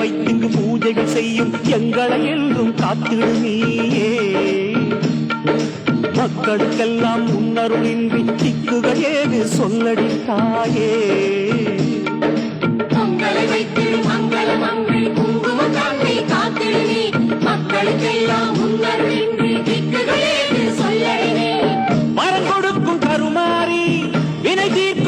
வைத்து பூஜைகள் செய்யும் எங்களை என்றும் காத்திடு நீயே. மக்களுக்கெல்லாம் முன்னருளின்றி திக்குகள் ஏது சொல்லடி தாயே. பொங்கலை வைத்து மங்களம் அங்கி குங்குமம் காட்டி காத்திடு நீ. மக்களுக்கெல்லாம் முன்னருளின்றி திக்குகள் ஏது சொல்லடி நீ. மரம் கொடுக்கும் கருமாறி வினை தீர்க்க